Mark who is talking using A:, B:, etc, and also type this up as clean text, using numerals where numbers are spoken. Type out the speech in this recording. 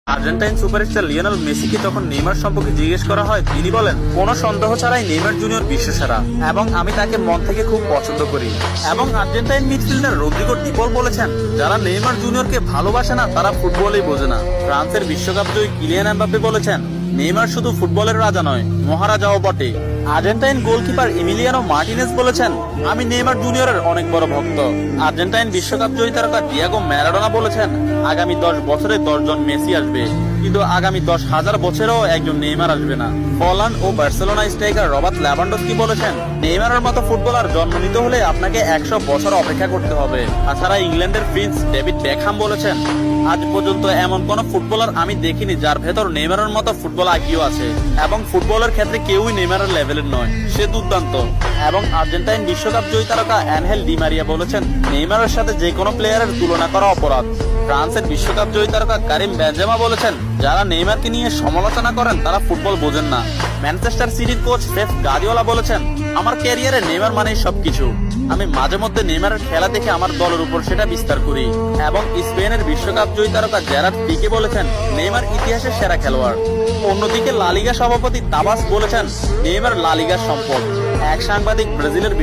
A: Argentine superstar Lionel মেসিকে যখন Neymar সম্পর্কে জিজ্ঞেস করা হয়, তিনি বলেন, কোনো সন্দেহ ছাড়াই নেইমার জুনিয়র বিশ্বসেরা এবং আমি তাকে মন থেকে খুব পছন্দ করি। এবং আর্জেন্টাইন মিডফিল্ডার রদ্রিগো ডি পল বলেছেন, যারা নেইমার জুনিয়রকে ভালোবাসে না তারা ফুটবলই বোঝে না। ফ্রান্সের বিশ্বকাপ জয়ী কিলিয়ান এমবাপ্পে বলেছেন, নেইমার শুধু ফুটবলের রাজা নয়, মহারাজাও বটে। আর্জেন্টাইন গোলকিপার এমিলিয়ানো মার্টিনেজ বলেছেন, আমি নেইমার জুনিয়রের অনেক বড় ভক্ত। আর্জেন্টাইন বিশ্বকাপ জয়ী তারকা ডিয়েগো ম্যারাডোনা বলেছেন, আগামী 10 বছরে 10 জন মেসি আসবে, কিন্তু আগামী 10,000 বছরেও একজন নেইমার আসবে না। হল্যান্ড ও বার্সেলোনা স্ট্রাইকার রবার্ট লেভানডস্কি বলেছেন, নেইমারের মতো ফুটবলার জন্ম নিতে হলে আপনাকে 100 বছর অপেক্ষা করতে হবে। তাছাড়া ইংল্যান্ডের প্রিন্স ডেভিড বেকহাম বলেছেন, আজ পর্যন্ত এমন কোন ফুটবলার আমি দেখিনি যার ভেতর নেইমারের মতো ফুটবল আইকিউ আছে, এবং ফুটবলের ক্ষেত্রে কেউই নেইমারের লেভেলের নয়, সে দুর্দান্ত। এবং আর্জেন্টাইন বিশ্বকাপ জয়ী তারকা অ্যানহেল ডি মারিয়া বলেছেন, নেইমারের সাথে যে কোনো প্লেয়ারের তুলনা করা অপরাধ। ফ্রান্সের বিশ্বকাপ জয়ী তারকা কারিম বেনজেমা বলেছেন, যারা নেইমারকে নিয়ে সমালোচনা করেন তারা ফুটবল বোঝেন না। ম্যানচেস্টার সিটির কোচ পেপ গার্দিওলা বলেছেন, আমার ক্যারিয়ারে নেইমার মানেই সবকিছু। আমি মাঝে মধ্যে নেইমারের খেলা দেখে আমার দলের উপর সেটা বিস্তার করি। এবং স্পেনের বিশ্বকাপ জয়ী তারকা জেরার্ড পিকে বলেছেন, নেইমার ইতিহাসের সেরা খেলোয়াড়। অন্যদিকে লা লিগা সভাপতি তাবাস বলেছেন, নেইমার লা লিগার সম্পদ। এক সাংবাদিক ব্রাজিলের